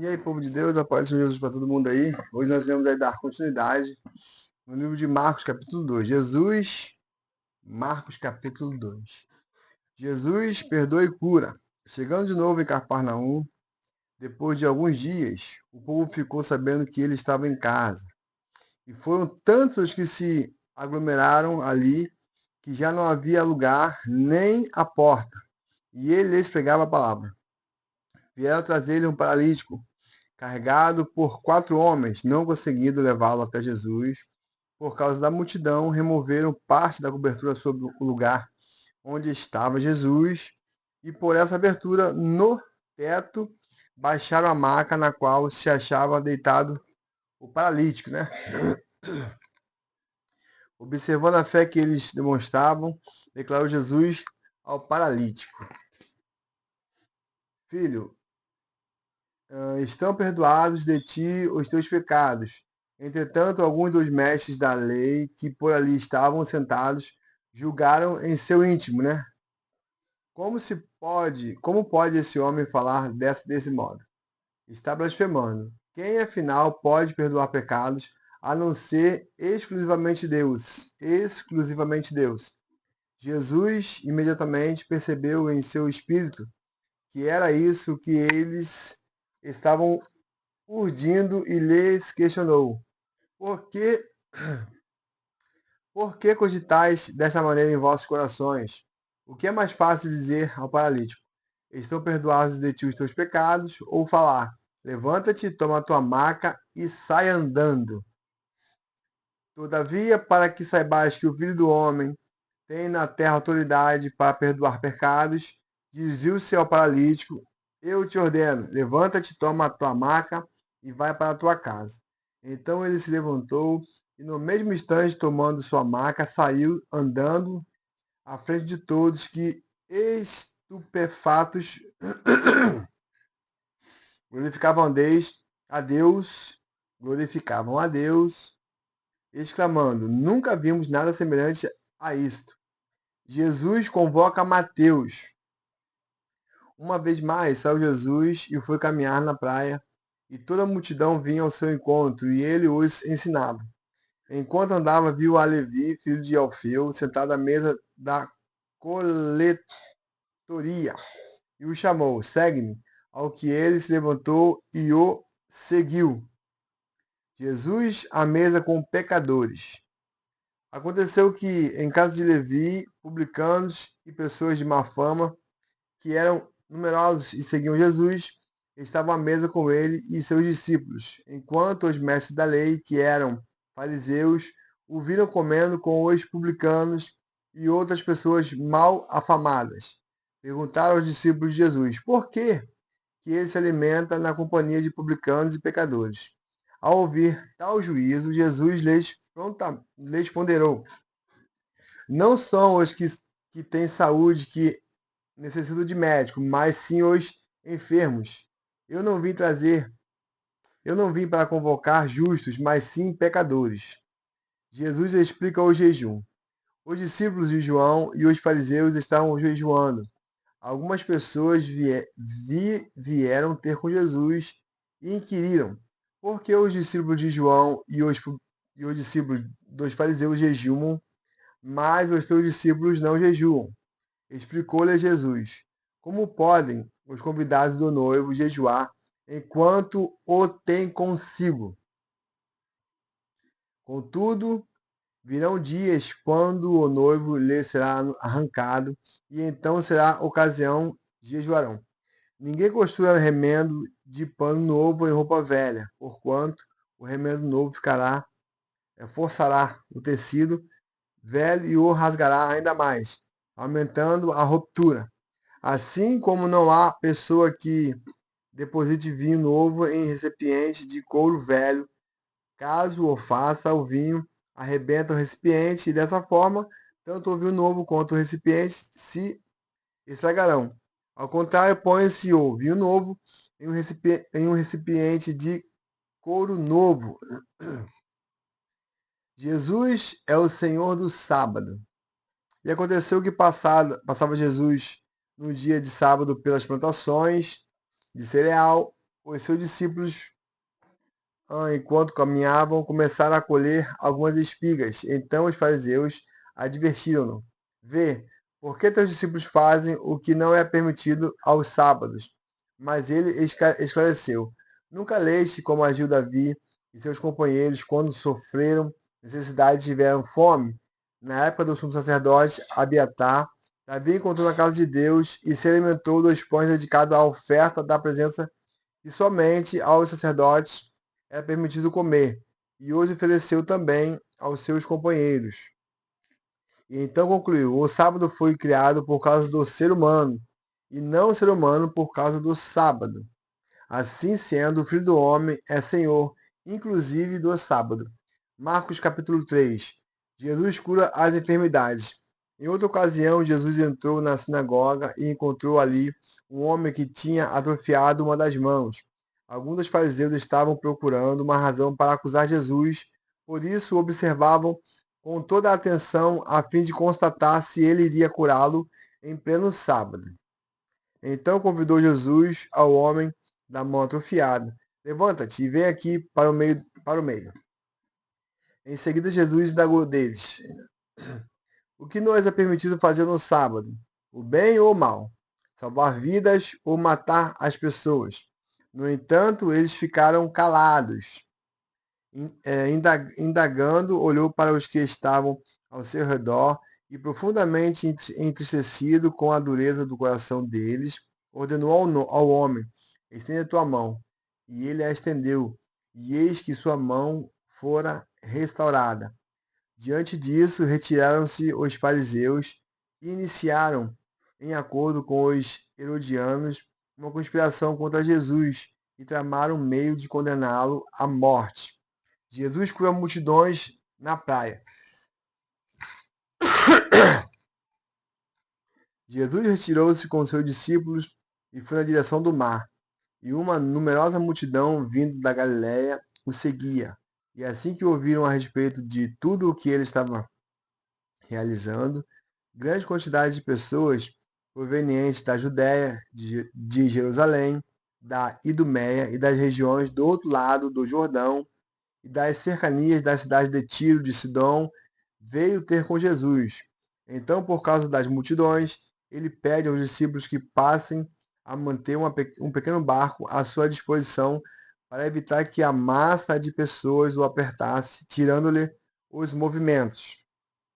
E aí, povo de Deus, a paz do Senhor Jesus para todo mundo aí. Hoje nós vamos aí dar continuidade no livro de Marcos, capítulo 2. Marcos, capítulo 2. Jesus perdoa e cura. Chegando de novo em Cafarnaum, depois de alguns dias, o povo ficou sabendo que ele estava em casa. E foram tantos os que se aglomeraram ali que já não havia lugar nem a porta. E ele lhes pregava a palavra. Vieram trazer-lhe um paralítico, carregado por 4 homens, não conseguindo levá-lo até Jesus. Por causa da multidão, removeram parte da cobertura sobre o lugar onde estava Jesus, e por essa abertura no teto baixaram a maca na qual se achava deitado o paralítico, né? Observando a fé que eles demonstravam, declarou Jesus ao paralítico: Filho, estão perdoados de ti os teus pecados. Entretanto, alguns dos mestres da lei que por ali estavam sentados julgaram em seu íntimo, né? Como pode esse homem falar desse modo? Está blasfemando. Quem afinal pode perdoar pecados a não ser exclusivamente Deus? Exclusivamente Deus. Jesus imediatamente percebeu em seu espírito que era isso que eles estavam urdindo e lhes questionou: Por que, por que cogitais desta maneira em vossos corações? O que é mais fácil dizer ao paralítico: Estão perdoados de ti os teus pecados, ou falar: Levanta-te, toma a tua maca e sai andando? Todavia, para que saibais que o Filho do Homem tem na terra autoridade para perdoar pecados, dirigiu-se ao paralítico: Eu te ordeno, levanta-te, toma a tua maca e vai para a tua casa. Então ele se levantou e, no mesmo instante, tomando sua maca, saiu andando à frente de todos, que, estupefatos, glorificavam a Deus, exclamando: Nunca vimos nada semelhante a isto. Jesus convoca Mateus. Uma vez mais, saiu Jesus e foi caminhar na praia, e toda a multidão vinha ao seu encontro, e ele os ensinava. Enquanto andava, viu a Levi, filho de Alfeu, sentado à mesa da coletoria, e o chamou: Segue-me. Ao que ele se levantou e o seguiu. Jesus à mesa com pecadores. Aconteceu que, em casa de Levi, publicanos e pessoas de má fama, que eram numerosos e seguiam Jesus, estavam à mesa com ele e seus discípulos, enquanto os mestres da lei, que eram fariseus, o viram comendo com os publicanos e outras pessoas mal afamadas. Perguntaram aos discípulos de Jesus: Por que ele se alimenta na companhia de publicanos e pecadores? Ao ouvir tal juízo, Jesus lhes ponderou: Não são os que têm saúde que necessitam de médico, mas sim os enfermos. Eu não vim trazer, eu não vim para convocar justos, mas sim pecadores. Jesus explica o jejum. Os discípulos de João e os fariseus estavam jejuando. Algumas pessoas vieram ter com Jesus e inquiriram: por que os discípulos de João e os discípulos dos fariseus jejuam, mas os teus discípulos não jejuam? Explicou-lhe Jesus: Como podem os convidados do noivo jejuar enquanto o têm consigo? Contudo, virão dias quando o noivo lhe será arrancado, e então será ocasião de jejuarão. Ninguém costura remendo de pano novo em roupa velha, porquanto o remendo novo forçará o tecido velho e o rasgará ainda mais, aumentando a ruptura. Assim como não há pessoa que deposite vinho novo em recipiente de couro velho, caso o faça, o vinho arrebenta o recipiente e dessa forma, tanto o vinho novo quanto o recipiente se estragarão. Ao contrário, põe-se o vinho novo em um recipiente de couro novo. Jesus é o Senhor do sábado. E aconteceu que passava Jesus no dia de sábado pelas plantações de cereal, os seus discípulos, enquanto caminhavam, começaram a colher algumas espigas. Então os fariseus advertiram-no: Vê, por que teus discípulos fazem o que não é permitido aos sábados? Mas ele esclareceu: Nunca leste como agiu Davi e seus companheiros quando sofreram necessidade e tiveram fome? Na época do sumo sacerdote Abiatar, Davi encontrou na casa de Deus e se alimentou dos pães dedicados à oferta da presença, e somente aos sacerdotes era permitido comer, e os ofereceu também aos seus companheiros. E então concluiu: o sábado foi criado por causa do ser humano, e não o ser humano por causa do sábado. Assim sendo, o Filho do Homem é Senhor, inclusive do sábado. Marcos capítulo 3. Jesus cura as enfermidades. Em outra ocasião, Jesus entrou na sinagoga e encontrou ali um homem que tinha atrofiado uma das mãos. Alguns dos fariseus estavam procurando uma razão para acusar Jesus, por isso o observavam com toda a atenção a fim de constatar se ele iria curá-lo em pleno sábado. Então convidou Jesus ao homem da mão atrofiada: Levanta-te e vem aqui para o meio. Em seguida, Jesus indagou deles: O que nos é permitido fazer no sábado? O bem ou o mal? Salvar vidas ou matar as pessoas? No entanto, eles ficaram calados. Indagando, olhou para os que estavam ao seu redor e, profundamente entristecido com a dureza do coração deles, ordenou ao homem: Estende a tua mão. E ele a estendeu, e eis que sua mão fora restaurada. Diante disso, retiraram-se os fariseus e iniciaram, em acordo com os herodianos, uma conspiração contra Jesus e tramaram um meio de condená-lo à morte. Jesus cura multidões na praia. Jesus retirou-se com seus discípulos e foi na direção do mar. E uma numerosa multidão vindo da Galiléia o seguia. E assim que ouviram a respeito de tudo o que ele estava realizando, grande quantidade de pessoas provenientes da Judéia, de Jerusalém, da Idumeia e das regiões do outro lado do Jordão e das cercanias da cidade de Tiro, de Sidom, veio ter com Jesus. Então, por causa das multidões, ele pede aos discípulos que passem a manter um pequeno barco à sua disposição para evitar que a massa de pessoas o apertasse, tirando-lhe os movimentos.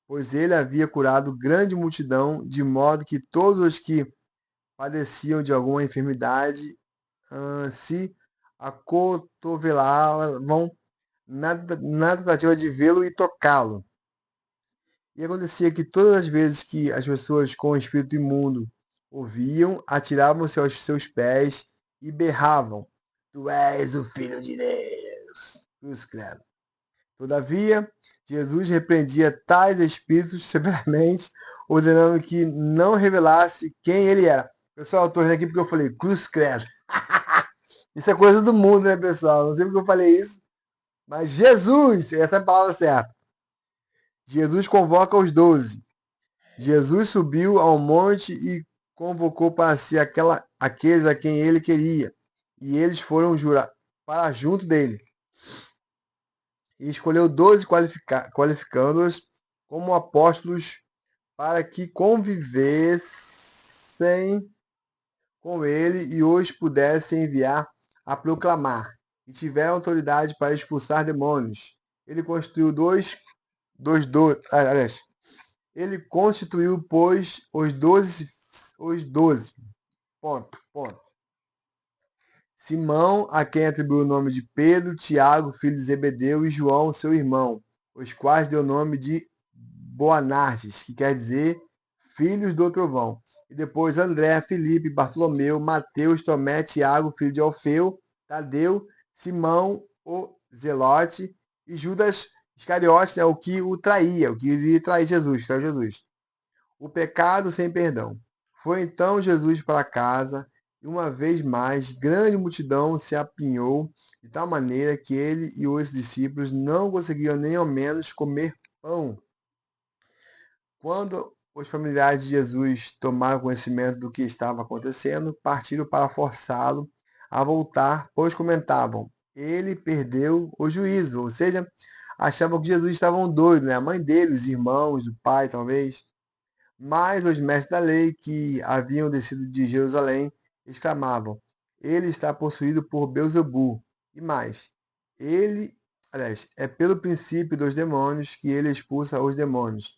Pois ele havia curado grande multidão, de modo que todos os que padeciam de alguma enfermidade se acotovelavam na tentativa de vê-lo e tocá-lo. E acontecia que todas as vezes que as pessoas com o espírito imundo ouviam, atiravam-se aos seus pés e berravam: Tu és o Filho de Deus. Cruz credo. Todavia, Jesus repreendia tais espíritos severamente, ordenando que não revelasse quem ele era. Pessoal, eu estou rindo aqui porque eu falei cruz credo. Isso é coisa do mundo, né, pessoal? Não sei porque eu falei isso, mas Jesus, essa é a palavra certa. Jesus convoca os 12. Jesus subiu ao monte e convocou para si aqueles a quem ele queria. E eles foram para junto dele. E escolheu 12 qualificando-os como apóstolos para que convivessem com ele e os pudessem enviar a proclamar. E tiveram autoridade para expulsar demônios. Ele constituiu ele constituiu, pois, os 12. Ponto. Simão, a quem atribuiu o nome de Pedro, Tiago, filho de Zebedeu, e João, seu irmão, os quais deu o nome de Boanerges, que quer dizer filhos do trovão. E depois André, Filipe, Bartolomeu, Mateus, Tomé, Tiago, filho de Alfeu, Tadeu, Simão, o Zelote, e Judas Iscariotes, o que o traía, o que iria trair Jesus, O pecado sem perdão. Foi então Jesus para casa, e uma vez mais, grande multidão se apinhou, de tal maneira que ele e os discípulos não conseguiam nem ao menos comer pão. Quando os familiares de Jesus tomaram conhecimento do que estava acontecendo, partiram para forçá-lo a voltar, pois comentavam: ele perdeu o juízo, ou seja, achavam que Jesus estava doido, né? A mãe dele, os irmãos, o pai, talvez. Mas os mestres da lei, que haviam descido de Jerusalém, exclamavam: ele está possuído por Beelzebul. E mais, ele, aliás, é pelo princípio dos demônios que ele expulsa os demônios.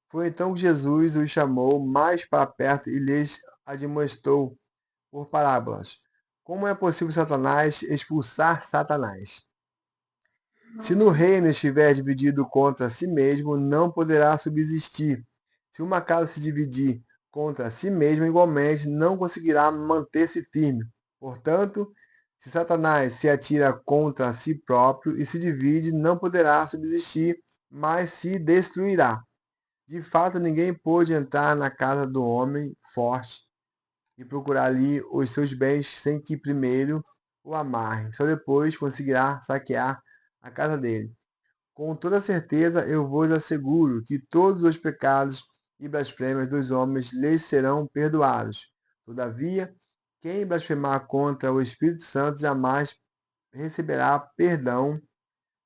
Foi então que Jesus os chamou mais para perto e lhes admoestou por parábolas: como é possível Satanás expulsar Satanás? Se no reino estiver dividido contra si mesmo, não poderá subsistir. Se uma casa se dividir contra si mesma, igualmente não conseguirá manter-se firme. Portanto, se Satanás se atira contra si próprio e se divide, não poderá subsistir, mas se destruirá. De fato, ninguém pôde entrar na casa do homem forte e procurar ali os seus bens sem que primeiro o amarre. Só depois conseguirá saquear a casa dele. Com toda certeza eu vos asseguro que todos os pecados e blasfêmias dos homens lhes serão perdoados. Todavia, quem blasfemar contra o Espírito Santo jamais receberá perdão.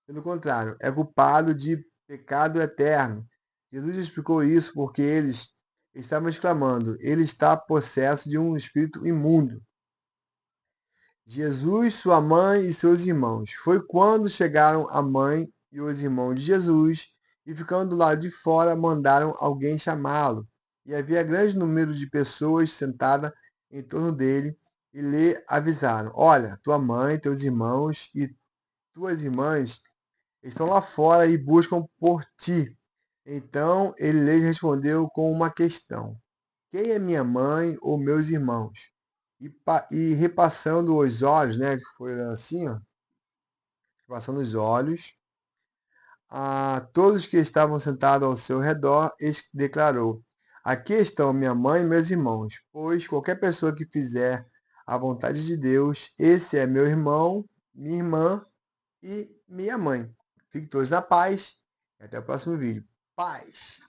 Pelo contrário, é culpado de pecado eterno. Jesus explicou isso porque eles estavam exclamando: ele está possesso de um espírito imundo. Jesus, sua mãe e seus irmãos. Foi quando chegaram a mãe e os irmãos de Jesus, e ficando do lado de fora, mandaram alguém chamá-lo. E havia grande número de pessoas sentadas em torno dele, e lhe avisaram: olha, tua mãe, teus irmãos e tuas irmãs estão lá fora e buscam por ti. Então ele lhes respondeu com uma questão: quem é minha mãe ou meus irmãos? E repassando os olhos, né? Que foi assim, ó, passando os olhos a todos que estavam sentados ao seu redor, declarou: aqui estão minha mãe e meus irmãos, pois qualquer pessoa que fizer a vontade de Deus, esse é meu irmão, minha irmã e minha mãe. Fiquem todos na paz e até o próximo vídeo. Paz!